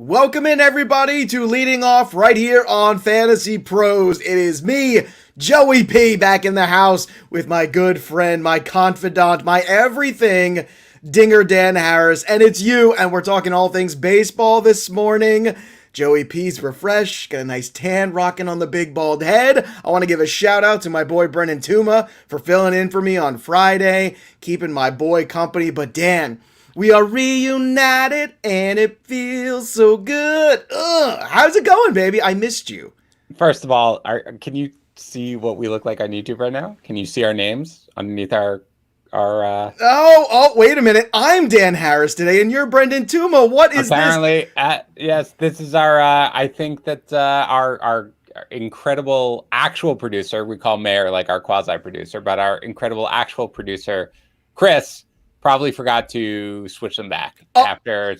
Welcome in, everybody, to Leading Off right here on Fantasy Pros. It is me, Joey P, back in the house with my good friend, my confidant, my everything, Dinger Dan Harris. And it's you, and we're talking all things baseball this morning. Joey P's refreshed, got a nice tan rocking on the big bald head. I want to give a shout out to my boy Brennan Tuma for filling in for me on Friday, keeping my boy company. But Dan, we are reunited and it feels so good. How's it going, baby? I missed you. First of all, can you see what we look like on YouTube right now? Can you see our names underneath our Oh, wait a minute. I'm Dan Harris today and you're Brendan Tuma. What is apparently, this? Yes, this is our I think that our incredible actual producer, we call Mayor like our quasi producer, but our incredible actual producer, Chris, probably forgot to switch them back after.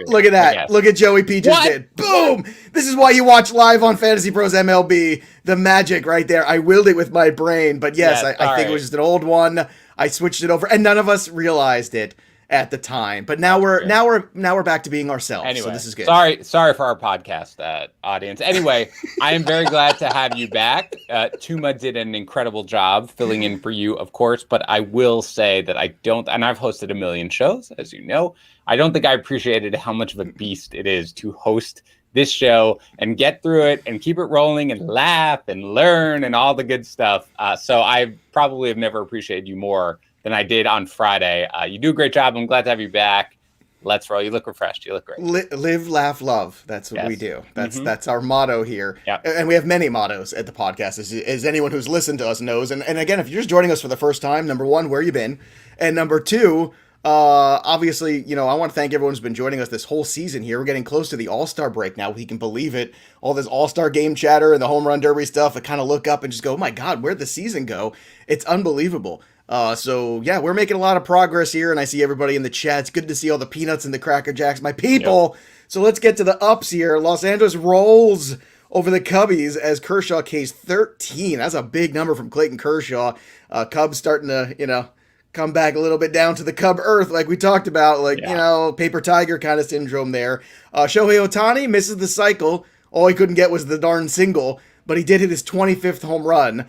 Look at that. Look at Joey P just did. Boom! This is why you watch live on Fantasy Pros MLB. The magic right there. I willed it with my brain, but yes, I think it was just an old one. I switched it over, and none of us realized it at the time. But now we're back to being ourselves. Anyway, so this is good. Sorry for our podcast audience. Anyway, I am very glad to have you back. Tuma did an incredible job filling in for you, of course. But I will say that I don't, and I've hosted a million shows, as you know. I don't think I appreciated how much of a beast it is to host this show and get through it and keep it rolling and laugh and learn and all the good stuff. So I probably have never appreciated you more than I did on Friday. You do a great job. I'm glad to have you back. Let's roll. You look refreshed. You look great. Live, laugh, love. That's what we do. That's our motto here. Yep. And we have many mottos at the podcast, as anyone who's listened to us knows. And again, if you're just joining us for the first time, number one, where you been? And number two, obviously, I want to thank everyone who's been joining us this whole season here. We're getting close to the All-Star break now, if you can believe it. All this All-Star game chatter and the home run derby stuff, I kind of look up and just go, oh my God, where'd the season go? It's unbelievable. So yeah, we're making a lot of progress here, and I see everybody in the chat. It's good to see all the peanuts and the Cracker Jacks, my people. Yep. So let's get to the ups here. Los Angeles rolls over the Cubbies as Kershaw cased 13. That's a big number from Clayton Kershaw. Cubs starting to, come back a little bit down to the Cub Earth, like we talked about, paper tiger kind of syndrome there. Shohei Ohtani misses the cycle. All he couldn't get was the darn single, but he did hit his 25th home run.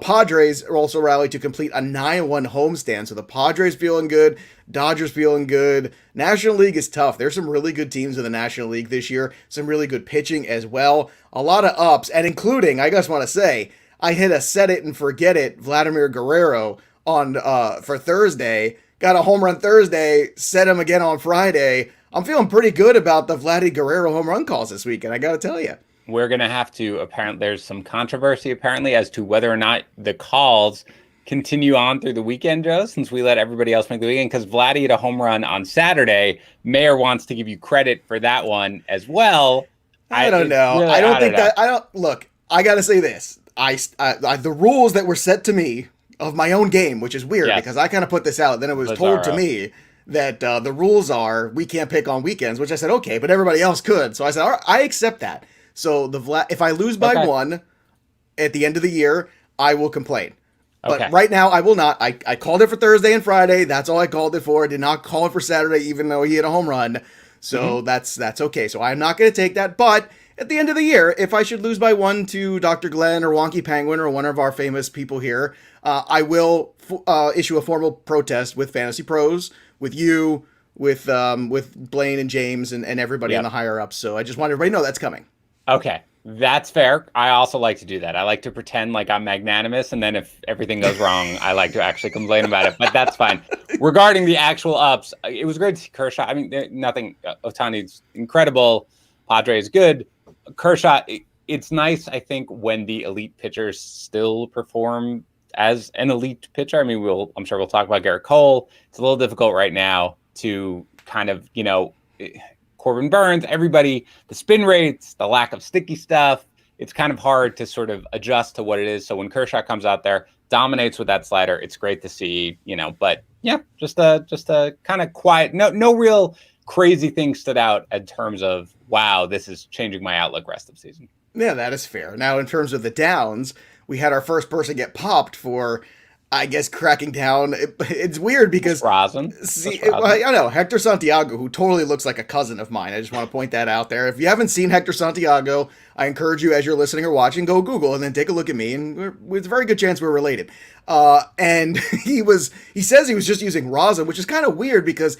Padres also rallied to complete a 9-1 homestand. So the Padres feeling good, Dodgers feeling good. National League is tough. There's some really good teams in the National League this year. Some really good pitching as well. A lot of ups, and including, I just want to say, I hit a set it and forget it Vladimir Guerrero on for Thursday. Got a home run Thursday, set him again on Friday. I'm feeling pretty good about the Vladdy Guerrero home run calls this weekend, I got to tell you. We're going to have to, there's some controversy apparently as to whether or not the calls continue on through the weekend, Joe, since we let everybody else make the weekend, because Vladdy hit a home run on Saturday. Mayor wants to give you credit for that one as well. I don't know. Really, look, I got to say this. I the rules that were set to me of my own game, which is weird because I kind of put this out. Then it was told to me that the rules are we can't pick on weekends, which I said, okay, but everybody else could. So I said, all right, I accept that. So if I lose by one at the end of the year, I will complain. But right now, I will not. I called it for Thursday and Friday. That's all I called it for. I did not call it for Saturday, even though he hit a home run. So that's okay. So I'm not going to take that. But at the end of the year, if I should lose by one to Dr. Glenn or Wonky Penguin or one of our famous people here, I will issue a formal protest with Fantasy Pros, with you, with Blaine and James and everybody in the higher ups. So I just want everybody to know that's coming. Okay, that's fair. I also like to do that. I like to pretend like I'm magnanimous, and then if everything goes wrong, I like to actually complain about it, but that's fine. Regarding the actual ups, it was great to see Kershaw. I mean, nothing. Ohtani's incredible. Padres good. Kershaw, it's nice, I think, when the elite pitchers still perform as an elite pitcher. I mean, I'm sure we'll talk about Garrett Cole. It's a little difficult right now to kind of, Corbin Burns, everybody, the spin rates, the lack of sticky stuff. It's kind of hard to sort of adjust to what it is. So when Kershaw comes out there, dominates with that slider, it's great to see, but yeah, just a kind of quiet, no real crazy thing stood out in terms of, wow, this is changing my outlook rest of season. Yeah, that is fair. Now, in terms of the downs, we had our first person get popped for I guess cracking down. It's weird because Rosin. see, Just Rosin. I know Hector Santiago, who totally looks like a cousin of mine. I just want to point that out there. If you haven't seen Hector Santiago, I encourage you, as you're listening or watching, go Google and then take a look at me, and it's a very good chance we're related. And he says he was just using rosin, which is kind of weird because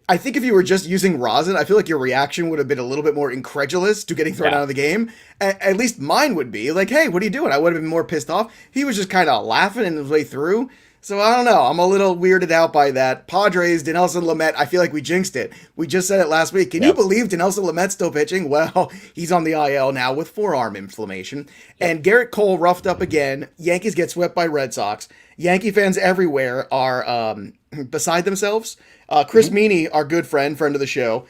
I think if you were just using rosin, I feel like your reaction would have been a little bit more incredulous to getting thrown out of the game. At least mine would be like, hey, what are you doing? I would have been more pissed off. He was just kind of laughing in his way through. So I don't know. I'm a little weirded out by that. Padres, Dinelson Lamet, I feel like we jinxed it. We just said it last week. Can you believe Dinelson Lamet's still pitching? Well, he's on the IL now with forearm inflammation. And Garrett Cole roughed up again. Yankees get swept by Red Sox. Yankee fans everywhere are beside themselves. Chris Meany, our good friend of the show.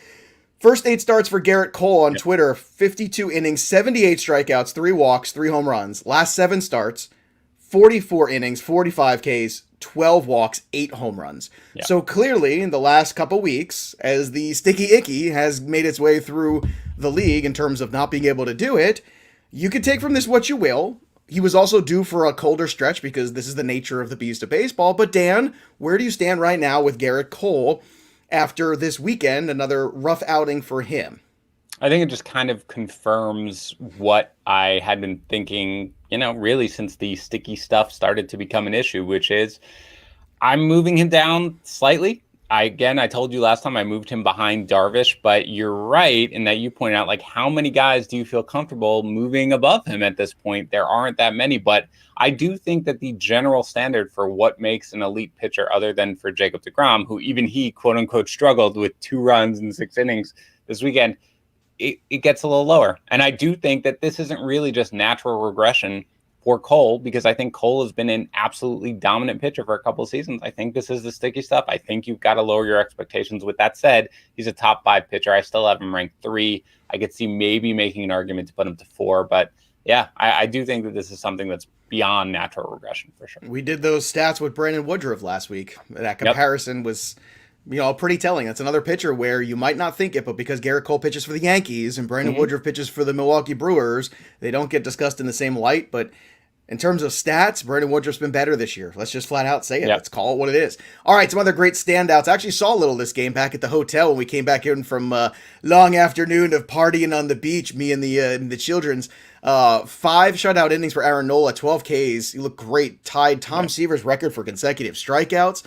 First 8 starts for Garrett Cole on Twitter, 52 innings, 78 strikeouts, 3 walks, 3 home runs. Last 7 starts, 44 innings, 45 Ks, 12 walks, 8 home runs. Yeah. So clearly, in the last couple weeks, as the sticky icky has made its way through the league in terms of not being able to do it, you can take from this what you will. He was also due for a colder stretch because this is the nature of the beast of baseball. But Dan, where do you stand right now with Garrett Cole after this weekend, another rough outing for him? I think it just kind of confirms what I had been thinking, really since the sticky stuff started to become an issue, which is I'm moving him down slightly. I told you last time I moved him behind Darvish, but you're right in that you pointed out, like, how many guys do you feel comfortable moving above him at this point? There aren't that many, but I do think that the general standard for what makes an elite pitcher, other than for Jacob deGrom, who even he, quote unquote, struggled with 2 runs in 6 innings this weekend, it gets a little lower. And I do think that this isn't really just natural regression for Cole, because I think Cole has been an absolutely dominant pitcher for a couple of seasons. I think this is the sticky stuff. I think you've got to lower your expectations. With that said, he's a top 5 pitcher. I still have him ranked 3. I could see maybe making an argument to put him to 4, but yeah, I do think that this is something that's beyond natural regression for sure. We did those stats with Brandon Woodruff last week. That comparison was, pretty telling. That's another pitcher where you might not think it, but because Garrett Cole pitches for the Yankees and Brandon Woodruff pitches for the Milwaukee Brewers, they don't get discussed in the same light. But in terms of stats, Brandon Woodruff's been better this year. Let's just flat out say it. Let's call it what it is. All right, some other great standouts. I actually saw a little of this game back at the hotel when we came back in from a long afternoon of partying on the beach, me and the children's. 5 shutout innings for Aaron Nola, 12 Ks. He looked great. Tied Tom Seaver's record for consecutive strikeouts.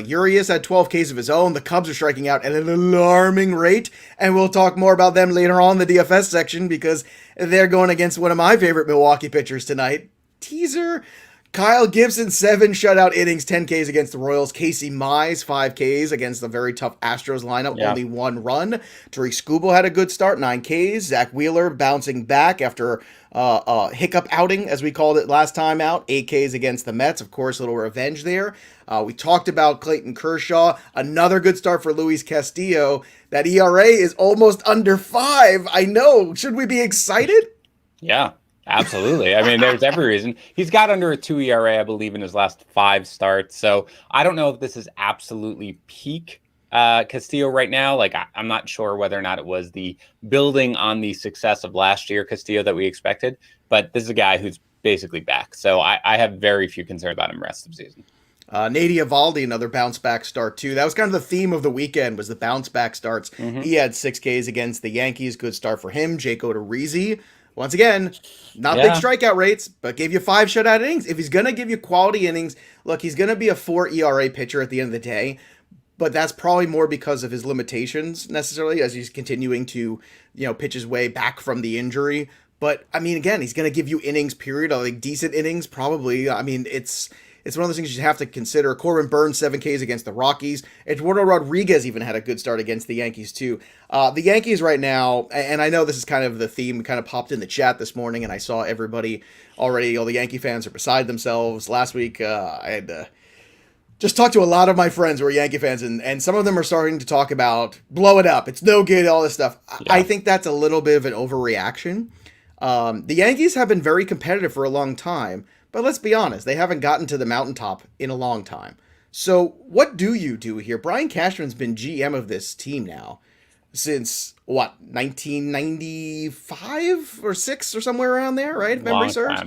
Urias had 12 Ks of his own. The Cubs are striking out at an alarming rate, and we'll talk more about them later on in the DFS section because they're going against one of my favorite Milwaukee pitchers tonight. Teaser. Kyle Gibson, 7 shutout innings, 10 Ks against the Royals. Casey Mize, 5 Ks against the very tough Astros lineup, only 1 run. Tariq Skubal had a good start, 9 Ks. Zach Wheeler bouncing back after a hiccup outing, as we called it last time out, 8 Ks against the Mets. Of course, a little revenge there. We talked about Clayton Kershaw, another good start for Luis Castillo. That ERA is almost under 5. I know. Should we be excited? Yeah. Absolutely. I mean, there's every reason. He's got under a 2 ERA, I believe, in his last 5 starts. So I don't know if this is absolutely peak Castillo right now. Like, I'm not sure whether or not it was the building on the success of last year Castillo that we expected. But this is a guy who's basically back. So I have very few concerns about him rest of the season. Nady Eovaldi, another bounce back start too. That was kind of the theme of the weekend, was the bounce back starts. He had 6 Ks against the Yankees. Good start for him. Jake Odorizzi, once again, not big strikeout rates, but gave you 5 shutout innings. If he's going to give you quality innings, look, he's going to be a 4 ERA pitcher at the end of the day, but that's probably more because of his limitations necessarily as he's continuing to, pitch his way back from the injury. But, I mean, again, he's going to give you innings, period, like decent innings, probably. I mean, it's one of those things you have to consider. Corbin Burns, 7 Ks against the Rockies. Eduardo Rodriguez even had a good start against the Yankees, too. The Yankees right now, and I know this is kind of the theme, kind of popped in the chat this morning, and I saw everybody already, all the Yankee fans are beside themselves. Last week, I had just talked to a lot of my friends who are Yankee fans, and some of them are starting to talk about blow it up, it's no good, all this stuff. Yeah. I think that's a little bit of an overreaction. The Yankees have been very competitive for a long time, but let's be honest, they haven't gotten to the mountaintop in a long time. So what do you do here? Brian Cashman's been GM of this team now since, 1995 or 6 or somewhere around there, right? If memory serves.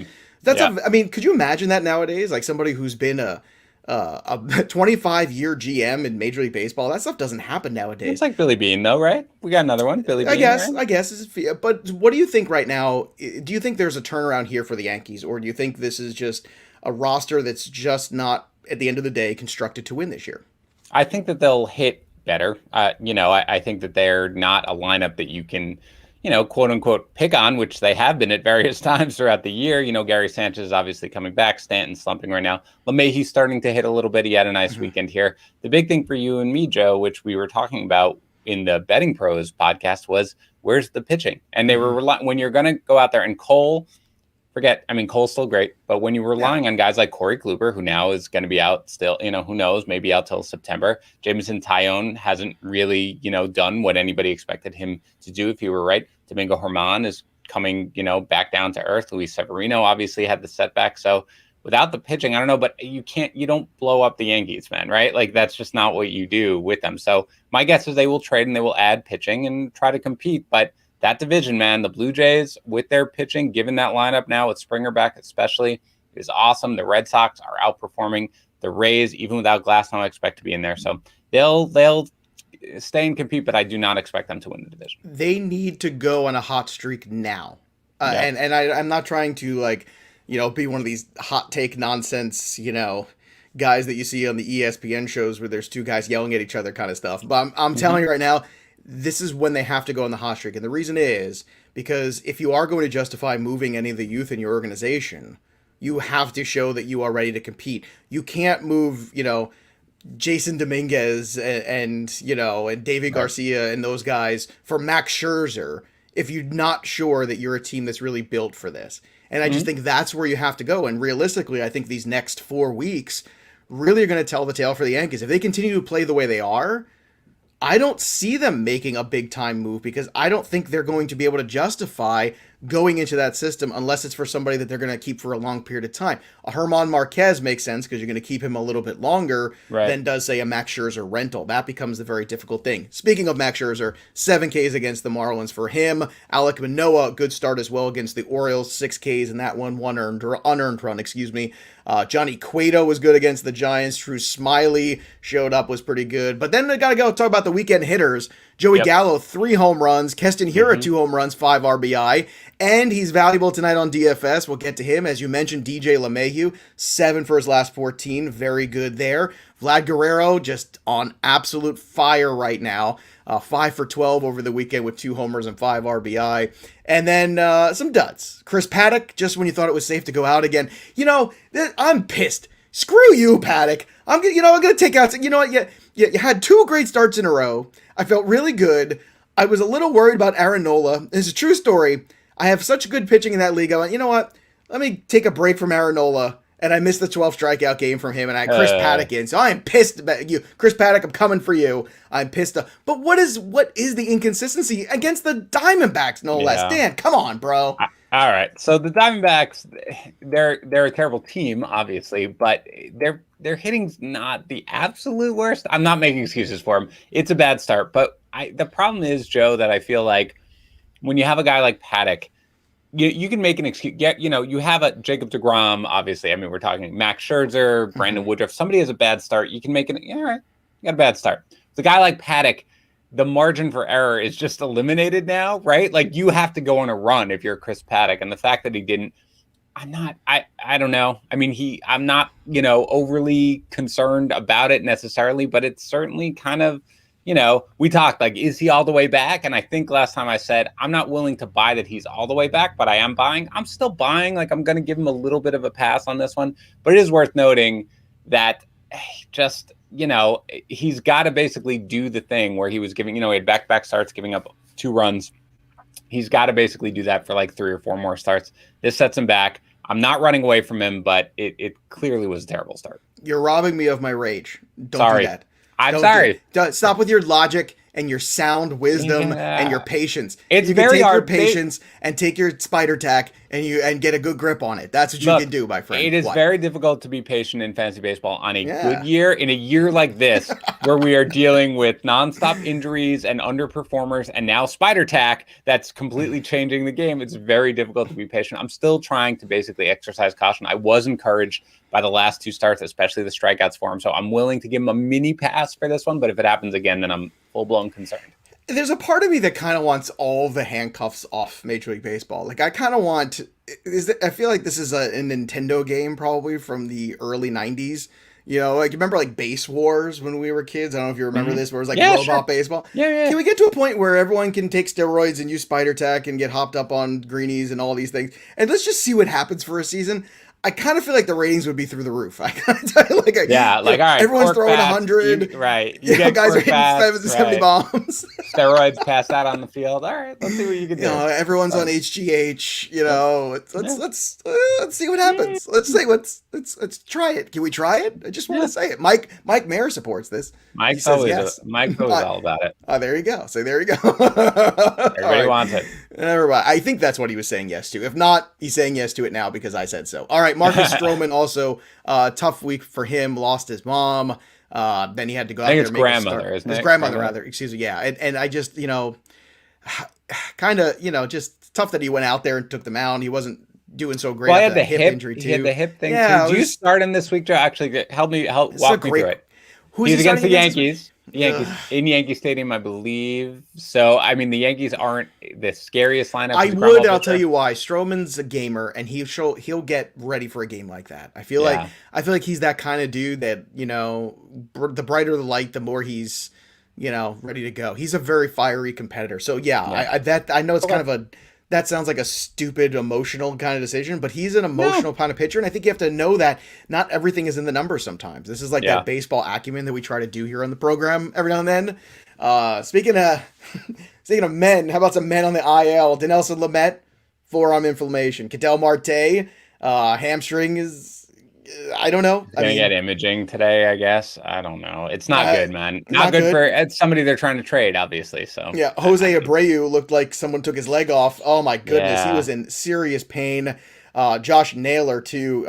I mean, could you imagine that nowadays? Like somebody who's been a 25-year GM in Major League Baseball. That stuff doesn't happen nowadays. It's like Billy Bean, though, right? We got another one, Billy Bean. I guess. But what do you think right now? Do you think there's a turnaround here for the Yankees, or do you think this is just a roster that's just not, at the end of the day, constructed to win this year? I think that they'll hit better. I think that they're not a lineup that you can, quote unquote, pick on, which they have been at various times throughout the year. Gary Sanchez is obviously coming back. Stanton's slumping right now. LeMahieu's starting to hit a little bit. He had a nice weekend here. The big thing for you and me, Joe, which we were talking about in the Betting Pros podcast, was where's the pitching? And they were when you're going to go out there and Cole's still great, but when you're relying on guys like Corey Kluber, who now is going to be out still, who knows, maybe out till September. Jameson Taillon hasn't really, done what anybody expected him to do if he were right. Domingo Germán is coming, back down to earth. Luis Severino obviously had the setback. So without the pitching, I don't know, but you don't blow up the Yankees, man, right? Like that's just not what you do with them. So my guess is they will trade and they will add pitching and try to compete, but that division, man, the Blue Jays with their pitching, given that lineup now with Springer back especially, is awesome. The Red Sox are outperforming. The Rays, even without Glasnow, I expect to be in there. So they'll stay and compete, but I do not expect them to win the division. They need to go on a hot streak now. And I'm not trying to be one of these hot take nonsense, guys that you see on the ESPN shows where there's two guys yelling at each other kind of stuff. But I'm telling you right now, this is when they have to go on the hot streak. And the reason is because if you are going to justify moving any of the youth in your organization, you have to show that you are ready to compete. You can't move, Jason Dominguez and David Garcia and those guys for Max Scherzer if you're not sure that you're a team that's really built for this. And I just think that's where you have to go. And realistically, I think these next 4 weeks really are going to tell the tale for the Yankees. If they continue to play the way they are, I don't see them making a big time move because I don't think they're going to be able to justify going into that system unless it's for somebody that they're going to keep for a long period of time. A Herman Marquez makes sense because you're going to keep him a little bit longer than does, say, a Max Scherzer rental. That becomes the very difficult thing. Speaking of Max Scherzer, 7 Ks against the Marlins for him. Alek Manoah, good start as well against the Orioles, 6 Ks in that one, unearned run, Johnny Cueto was good against the Giants. Drew Smiley showed up, was pretty good. But then I got to go talk about the weekend hitters. Joey Gallo, 3 home runs. Keston Hiura, 2 home runs, 5 RBI. And he's valuable tonight on DFS. We'll get to him. As you mentioned, DJ LeMahieu, 7 for his last 14. Very good there. Vlad Guerrero just on absolute fire right now. 5 for 12 over the weekend with 2 homers and 5 RBI. And then some duds. Chris Paddock, just when you thought it was safe to go out again. I'm pissed. Screw you, Paddock. I'm gonna take out. You know what? You had 2 great starts in a row. I felt really good. I was a little worried about Aaron Nola. It's a true story. I have such good pitching in that league. I went, you know what? Let me take a break from Aaron Nola. And I missed the 12 strikeout game from him, and I had Chris Paddock in. So I am pissed about you. Chris Paddock, I'm coming for you. I'm pissed. But what is the inconsistency against the Diamondbacks, no less? Dan, come on, bro. All right. So the Diamondbacks, they're a terrible team, obviously, but their hitting's not the absolute worst. I'm not making excuses for them. It's a bad start. But the problem is, Joe, that I feel like when you have a guy like Paddock, you can make an excuse. You have a Jacob deGrom, obviously. I mean, we're talking Max Scherzer, Brandon Woodruff. Somebody has a bad start. You can make it. All right, you got a bad start. The guy like Paddock, the margin for error is just eliminated now, right? Like you have to go on a run if you're Chris Paddock, and the fact that he didn't, I don't know. I mean, I'm not overly concerned about it necessarily, but it's certainly kind of. We talked like, is he all the way back? And I think last time I said, I'm not willing to buy that he's all the way back, but I am buying. I'm still buying. Like, I'm going to give him a little bit of a pass on this one. But it is worth noting that just, he's got to basically do the thing where he was giving, he had back-to-back starts, giving up 2 runs. He's got to basically do that for like 3 or 4 more starts. This sets him back. I'm not running away from him, but it clearly was a terrible start. You're robbing me of my rage. Don't do that. I'm sorry. Stop with your logic and your sound wisdom and your patience. It's you very can take hard. Your patience and take your spider tack and get a good grip on it. That's what you Look, can do, my friend. it is What? very difficult to be patient in fantasy baseball on a Yeah. good year. In a year like this, where we are dealing with nonstop injuries and underperformers, and now Spider Tack that's completely changing the game, it's very difficult to be patient. I'm still trying to basically exercise caution. I was encouraged by the last 2 starts, especially the strikeouts for him. So I'm willing to give him a mini pass for this one. But if it happens again, then I'm full-blown concerned. There's a part of me that kind of wants all the handcuffs off Major League Baseball. Like I kind of want. I feel like this is a Nintendo game probably from the early '90s. You know, like you remember like Base Wars when we were kids. I don't know if you remember this, where it was like robot baseball. Yeah. Can we get to a point where everyone can take steroids and use Spider Tack and get hopped up on greenies and all these things, and let's just see what happens for a season? I kind of feel like the ratings would be through the roof. I kind of all right, cork everyone's throwing bats, 100. Right. You get guys are hitting 70 bombs. Steroids passed out on the field. All right, let's see what you can do. Everyone's on HGH. Let's see what happens. Let's try it. Can we try it? I just want to say it. Mike Mayer supports this. Mike's always all about it. Oh, there you go. So there you go. Everybody wants it. Everybody. I think that's what he was saying yes to. If not, he's saying yes to it now because I said so. All right, Marcus Stroman also tough week for him. Lost his mom. Then he had to go out there. His grandmother, isn't it? His grandmother, rather. Excuse me. Yeah, and I just kind of just tough that he went out there and took them out. He wasn't doing so great. Well, I had had the hip injury too. He had the hip thing too. Do you start him this week, Joe? Actually, walk me through it. He's against the Yankees. In Yankee Stadium, I believe. So, I mean, the Yankees aren't the scariest lineup. I'll tell you why. Stroman's a gamer, and he'll get ready for a game like that. I feel like he's that kind of dude that, the brighter the light, the more he's, ready to go. He's a very fiery competitor. So I know it's kind of that sounds like a stupid emotional kind of decision, but he's an emotional kind of pitcher. And I think you have to know that not everything is in the numbers sometimes. This is like that baseball acumen that we try to do here on the program every now and then. Speaking of men, how about some men on the IL? Dinelson Lamet, forearm inflammation. Ketel Marte, hamstring is, I don't know. He's gonna get imaging today, I guess. I don't know. It's not good, man. Not good for it's somebody they're trying to trade, obviously. So yeah, Jose Abreu looked like someone took his leg off. Oh my goodness, he was in serious pain. Josh Naylor too.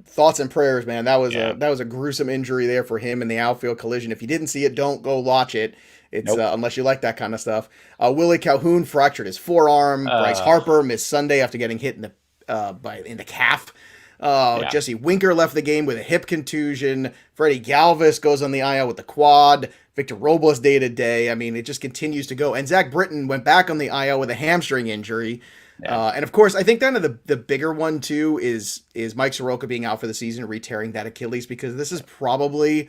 Thoughts and prayers, man. That was a gruesome injury there for him in the outfield collision. If you didn't see it, don't go watch it. It's unless you like that kind of stuff. Willie Calhoun fractured his forearm. Bryce Harper missed Sunday after getting hit in the calf. Jesse Winker left the game with a hip contusion. Freddie Galvis goes on the IL with the quad. Victor Robles day to day. I mean, it just continues to go. And Zach Britton went back on the IL with a hamstring injury. Yeah. And of course, I think kind of the bigger one too is Mike Soroka being out for the season, re-tearing that Achilles, because this is probably,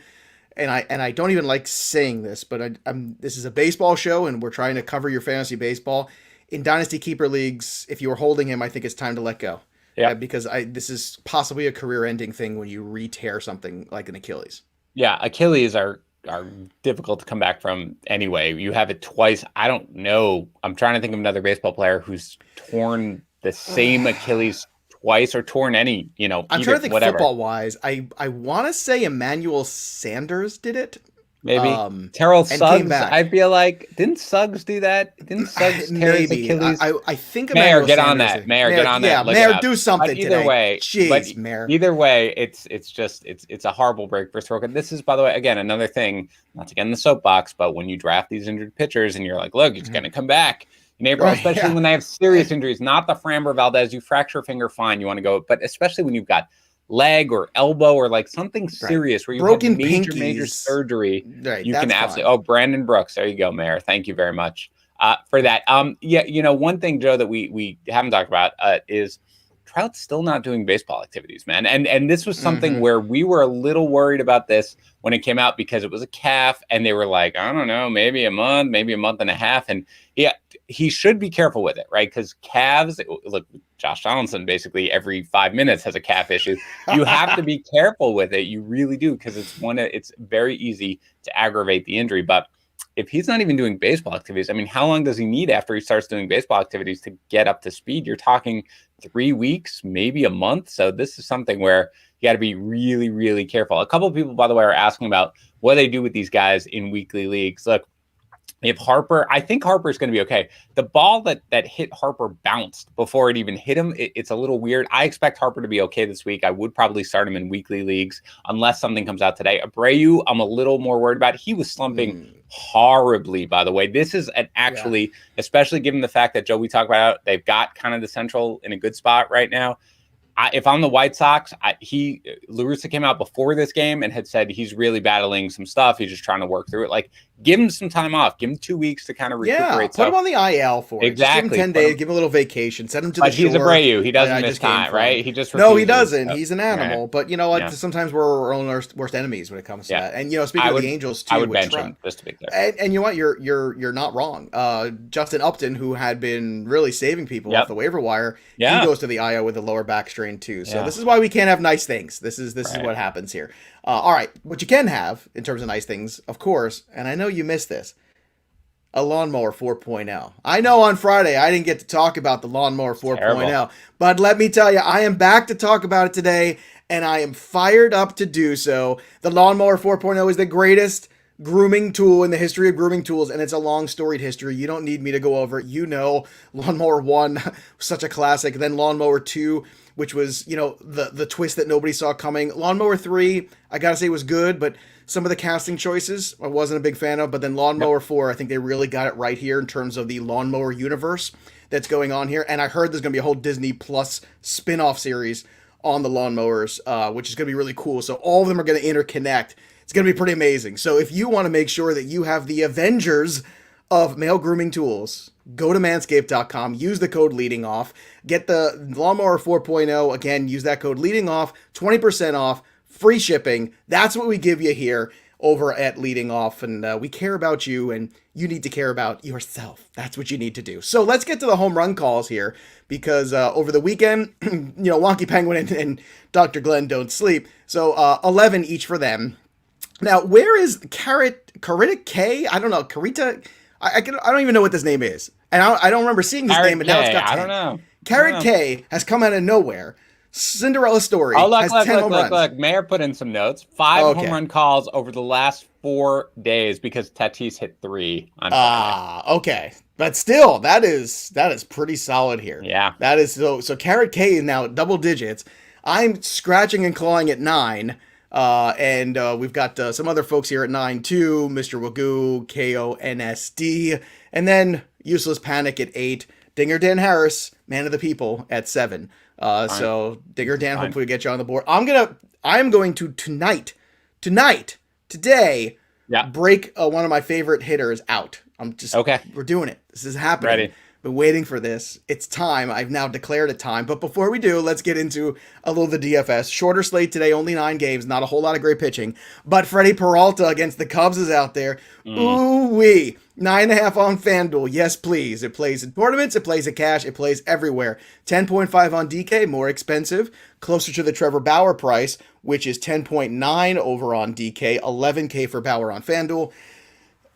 and I don't even like saying this, but this is a baseball show and we're trying to cover your fantasy baseball. In Dynasty Keeper leagues, if you were holding him, I think it's time to let go. Yeah, because this is possibly a career-ending thing when you re-tear something like an Achilles. Yeah, Achilles are difficult to come back from anyway. You have it twice. I don't know. I'm trying to think of another baseball player who's torn the same Achilles twice or torn any, I'm trying to think football-wise. I want to say Emmanuel Sanders did it. Maybe Terrell Suggs. I feel like didn't Suggs do that? Didn't Suggs tear his Achilles? I think Mayor, get on that. Mayor, get on that. Yeah, Mayor, do something either today. Way, jeez, Mayor. Either way, it's a horrible break for Soroka. This is, by the way, again another thing. Not to get in the soapbox, but when you draft these injured pitchers and you're like, look, he's going to come back in April, especially when they have serious injuries. Not the Framber Valdez. You fracture a finger, fine, you want to go, but especially when you've got leg or elbow or like something serious where you broken have major surgery, you can absolutely Brandon Brooks, there you go, Mayor, thank you very much for that. One thing, Joe, that we haven't talked about is Trout's still not doing baseball activities, man, and this was something where we were a little worried about this when it came out because it was a calf and they were like, I don't know, maybe a month and a half, and he should be careful with it, right? Because calves, look, Josh Donaldson basically every 5 minutes has a calf issue. You have to be careful with it. You really do, because it's very easy to aggravate the injury. But if he's not even doing baseball activities, I mean, how long does he need after he starts doing baseball activities to get up to speed? You're talking 3 weeks, maybe a month. So this is something where you got to be really, really careful. A couple of people, by the way, are asking about what they do with these guys in weekly leagues. Look, If Harper, I think Harper's going to be okay. The ball that hit Harper bounced before it even hit him. It's a little weird. I expect Harper to be okay this week. I would probably start him in weekly leagues unless something comes out today. Abreu, I'm a little more worried about. He was slumping horribly, by the way. This is especially given the fact that, Joe, we talked about, they've got kind of the Central in a good spot right now. If I'm the White Sox, La Russa came out before this game and had said he's really battling some stuff. He's just trying to work through it. Like, give him some time off. Give him 2 weeks to kind of recuperate. Put him on the IL for it. Exactly. Just give him 10 days. Give him a little vacation. Send him to the shore. He's Abreu. He doesn't miss time, right? He just no, he doesn't. He's an animal. Right. But you know what? Sometimes we're our own worst enemies when it comes to that. And you know, speaking of the Angels too, I would bench him, just to be clear. And you know what? You're not wrong. Justin Upton, who had been really saving people off the waiver wire, he goes to the IL with a lower back strain too. So this is why we can't have nice things. This is what happens here. All right, what you can have in terms of nice things, of course, and I know you missed this, a lawnmower 4.0. I know on Friday I didn't get to talk about the lawnmower 4.0, but let me tell you, I am back to talk about it today, and I am fired up to do so. The lawnmower 4.0 is the greatest grooming tool in the history of grooming tools, and it's a long storied history. You don't need me to go over it. You know, Lawnmower 1, such a classic. Then Lawnmower 2, which was, you know, the twist that nobody saw coming. Lawnmower 3, I gotta say, was good, but some of the casting choices I wasn't a big fan of. But then Lawnmower 4, I think they really got it right here in terms of the lawnmower universe that's going on here. And I heard there's gonna be a whole Disney Plus spin-off series on the lawnmowers, which is gonna be really cool. So all of them are gonna interconnect. It's going to be pretty amazing. So if you want to make sure that you have the Avengers of male grooming tools, go to manscaped.com, use the code LEADINGOFF, get the Lawnmower 4.0. Again, use that code LEADINGOFF, 20% off, free shipping. That's what we give you here over at Leading Off. And we care about you, and you need to care about yourself. That's what you need to do. So let's get to the home run calls here, because over the weekend, you know, Wonky Penguin and Dr. Glenn don't sleep. So 11 each for them. Now, where is Carita K? I don't know. Carita, I don't even know what this name is. And I don't remember seeing this name, but now it's got 10. I don't know. Carrot K has come out of nowhere. Cinderella story. Has 10 home runs. Look. Mayor put in some notes. 5 home run calls over the last 4 days because Tatis hit 3 on Friday. Okay. But still, that is pretty solid here. Yeah. That is so Carrot K is now double digits. I'm scratching and clawing at 9. And we've got some other folks here at 9 too. Mr. Wagoo, KONSD, and then Useless Panic at 8. Dinger Dan Harris, man of the people, at 7. So Dinger Dan, hopefully we get you on the board. I'm going to today, break one of my favorite hitters out. We're doing it. This is happening. Ready. Been waiting for this. It's time. I've now declared a time. But before we do, let's get into a little of the DFS. Shorter slate today, only 9 games. Not a whole lot of great pitching. But Freddie Peralta against the Cubs is out there. Ooh-wee. 9.5 on FanDuel. Yes, please. It plays in tournaments. It plays at cash. It plays everywhere. 10.5 on DK. More expensive. Closer to the Trevor Bauer price, which is 10.9 over on DK. 11K for Bauer on FanDuel.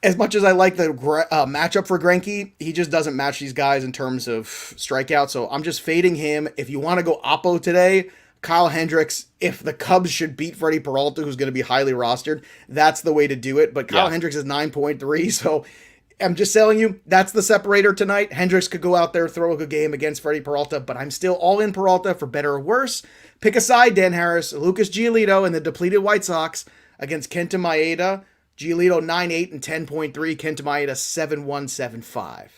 As much as I like the matchup for Greinke, he just doesn't match these guys in terms of strikeout. So I'm just fading him. If you want to go Oppo today, Kyle Hendricks, if the Cubs should beat Freddie Peralta, who's going to be highly rostered, that's the way to do it. But Kyle Hendricks is 9.3, so I'm just telling you, that's the separator tonight. Hendricks could go out there, throw a good game against Freddie Peralta, but I'm still all in Peralta for better or worse. Pick a side, Dan Harris, Lucas Giolito, and the depleted White Sox against Kenta Maeda. Giolito 9.8 and 10.3. Kenta Maeda 7.175.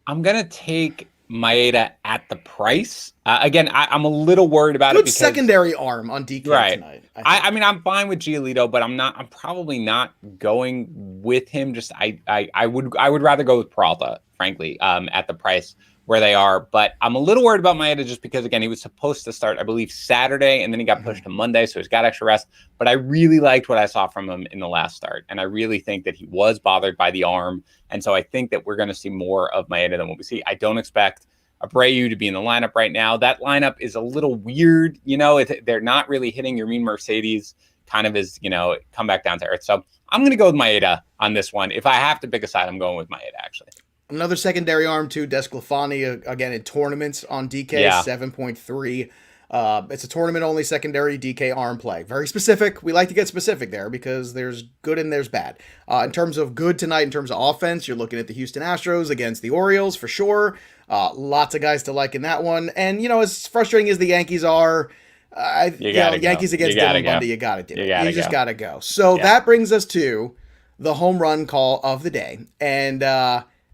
I'm gonna take Maeda at the price. Again, I'm a little worried about it because secondary arm on DK tonight. I mean, I'm fine with Giolito, but I'm probably not going with him. Just I would rather go with Peralta, frankly, at the price where they are. But I'm a little worried about Maeda just because, again, he was supposed to start, I believe, Saturday, and then he got pushed to Monday, so he's got extra rest. But I really liked what I saw from him in the last start, and I really think that he was bothered by the arm, and so I think that we're going to see more of Maeda than what we see. I don't expect Abreu to be in the lineup right now. That lineup is a little weird. You know, they're not really hitting Yermin Mercedes kind of as, you know, come back down to earth. So I'm going to go with Maeda on this one. If I have to pick a side, I'm going with Maeda, actually. Another secondary arm too, Desclafani, again in tournaments on DK, 7.3. It's a tournament-only secondary DK arm play. Very specific. We like to get specific there because there's good and there's bad. In terms of good tonight, in terms of offense, you're looking at the Houston Astros against the Orioles for sure. Lots of guys to like in that one. And, as frustrating as the Yankees are, Yankees against Dylan Bundy, you got to do it. You just got to go. So that brings us to the home run call of the day. And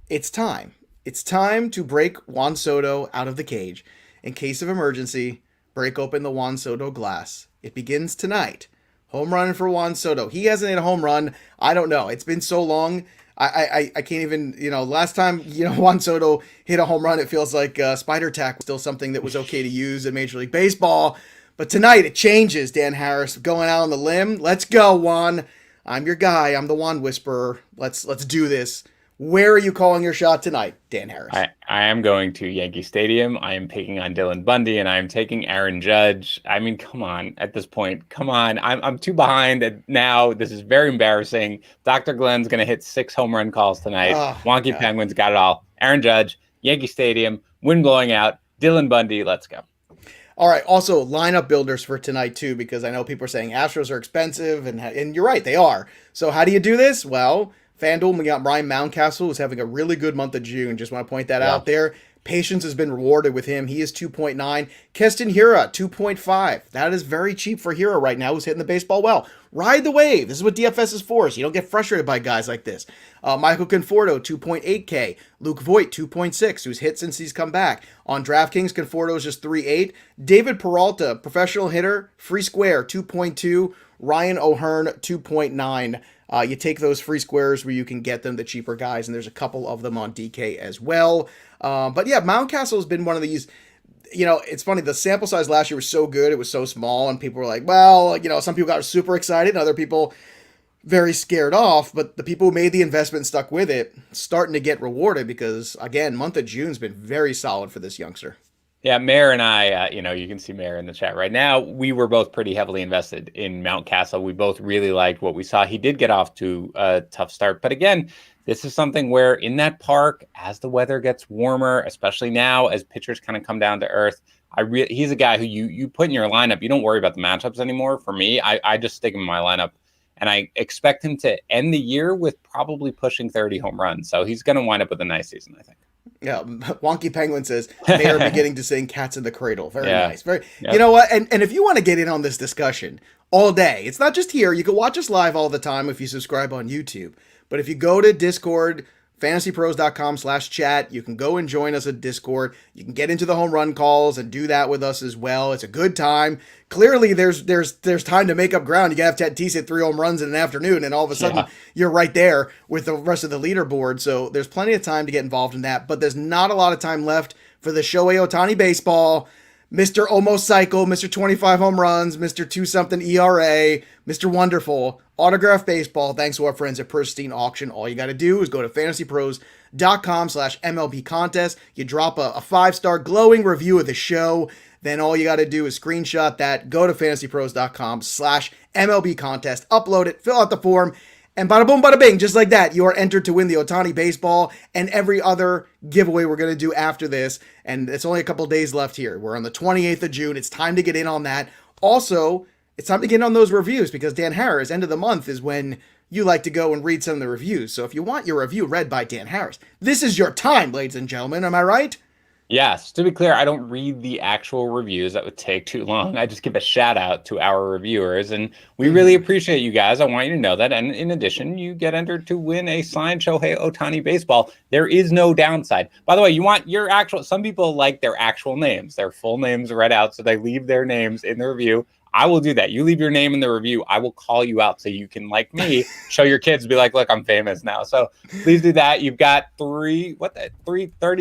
it's time. It's time to break Juan Soto out of the cage. In case of emergency, break open the Juan Soto glass. It begins tonight. Home run for Juan Soto. He hasn't hit a home run. I don't know. It's been so long. I can't even, last time, Juan Soto hit a home run, it feels like Spider Tack was still something that was okay to use in Major League Baseball. But tonight it changes, Dan Harris, going out on the limb. Let's go, Juan. I'm your guy. I'm the Juan Whisperer. Let's do this. Where are you calling your shot tonight, Dan Harris? I am going to Yankee Stadium. I am picking on Dylan Bundy, and I am taking Aaron Judge. I mean, come on. At this point, come on. I'm too behind now. This is very embarrassing. Dr. Glenn's going to hit 6 home run calls tonight. Wonky Penguins got it all. Aaron Judge, Yankee Stadium, wind blowing out. Dylan Bundy, let's go. All right. Also, lineup builders for tonight, too, because I know people are saying Astros are expensive, and you're right, they are. So how do you do this? Well, FanDuel, we got Ryan Mountcastle, who's having a really good month of June. Just want to point that out there. Patience has been rewarded with him. He is 2.9. Keston Hiura, 2.5. That is very cheap for Hiura right now, who's hitting the baseball well. Ride the wave. This is what DFS is for, so you don't get frustrated by guys like this. Michael Conforto, 2.8K. Luke Voigt, 2.6, who's hit since he's come back. On DraftKings, Conforto is just 3.8. David Peralta, professional hitter, free square, 2.2. Ryan O'Hearn, 2.9. You take those free squares where you can get them, the cheaper guys, and there's a couple of them on DK as well. But yeah, Mountcastle has been one of these, it's funny, the sample size last year was so good, it was so small, and people were like, well, some people got super excited, and other people very scared off, but the people who made the investment and stuck with it, starting to get rewarded because, again, month of June's been very solid for this youngster. Yeah, Mayor and I, you can see Mayor in the chat right now. We were both pretty heavily invested in Mountcastle. We both really liked what we saw. He did get off to a tough start. But again, this is something where in that park, as the weather gets warmer, especially now as pitchers kind of come down to earth, he's a guy who you put in your lineup. You don't worry about the matchups anymore. For me, I just stick him in my lineup. And I expect him to end the year with probably pushing 30 home runs. So he's going to wind up with a nice season, I think. Yeah, Wonky Penguin says they are beginning to sing "Cats in the Cradle." Very nice. You know what? And if you want to get in on this discussion all day, it's not just here. You can watch us live all the time if you subscribe on YouTube. But if you go to Discord, FantasyPros.com/chat, you can go and join us at Discord. You can get into the home run calls and do that with us as well. It's a good time. Clearly, there's time to make up ground. You got to have Tatis hit 3 home runs in an afternoon, and all of a sudden you're right there with the rest of the leaderboard. So there's plenty of time to get involved in that. But there's not a lot of time left for the Shohei Ohtani baseball. Mr. Almost Cycle, Mr. 25 home runs, Mr. 2-something ERA, Mr. Wonderful, autograph baseball, thanks to our friends at Pristine Auction. All you got to do is go to FantasyPros.com/MLB contest. You drop a 5-star glowing review of the show. Then all you got to do is screenshot that, go to FantasyPros.com/MLB contest, upload it, fill out the form, and bada boom, bada bing, just like that, you are entered to win the Ohtani baseball and every other giveaway we're going to do after this. And it's only a couple days left here. We're on the 28th of June. It's time to get in on that. Also, it's time to get in on those reviews because Dan Harris, end of the month is when you like to go and read some of the reviews. So if you want your review read by Dan Harris, this is your time, ladies and gentlemen. Am I right? Yes. To be clear, I don't read the actual reviews. That would take too long. I just give a shout out to our reviewers, and we really appreciate you guys. I want you to know that. And in addition, you get entered to win a signed Shohei Ohtani baseball. There is no downside. By the way, you want your actual, some people like their actual names, their full names read out. So they leave their names in the review. I will do that. You leave your name in the review. I will call you out so you can, like me, show your kids, be like, look, I'm famous now. So please do that. You've got 30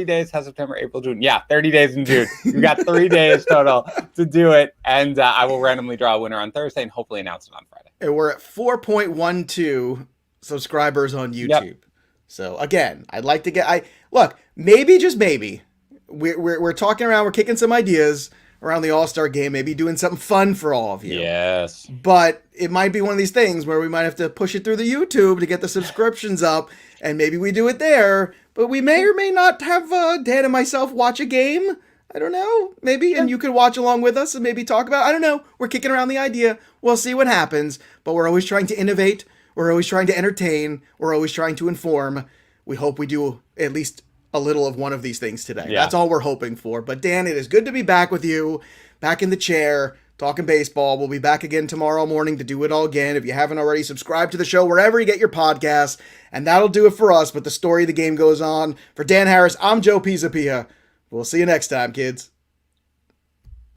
days, has September, April, June. Yeah, 30 days in June. You've got 3 days total to do it. And I will randomly draw a winner on Thursday and hopefully announce it on Friday. And we're at 4.12 subscribers on YouTube. Yep. So again, I'd like to get, look, maybe, just maybe, we're talking around, we're kicking some ideas around the All-Star game, maybe doing something fun for all of you. Yes. But it might be one of these things where we might have to push it through the YouTube to get the subscriptions up, and maybe we do it there, but we may or may not have Dan and myself watch a game. I don't know. Maybe, and you could watch along with us and maybe talk about, I don't know. We're kicking around the idea. We'll see what happens. But we're always trying to innovate. We're always trying to entertain. We're always trying to inform. We hope we do at least a little of one of these things today. Yeah. That's all we're hoping for. But Dan, it is good to be back with you, back in the chair, talking baseball. We'll be back again tomorrow morning to do it all again. If you haven't already, subscribe to the show wherever you get your podcasts. And that'll do it for us. But the story of the game goes on. For Dan Harris, I'm Joe Pisapia. We'll see you next time, kids.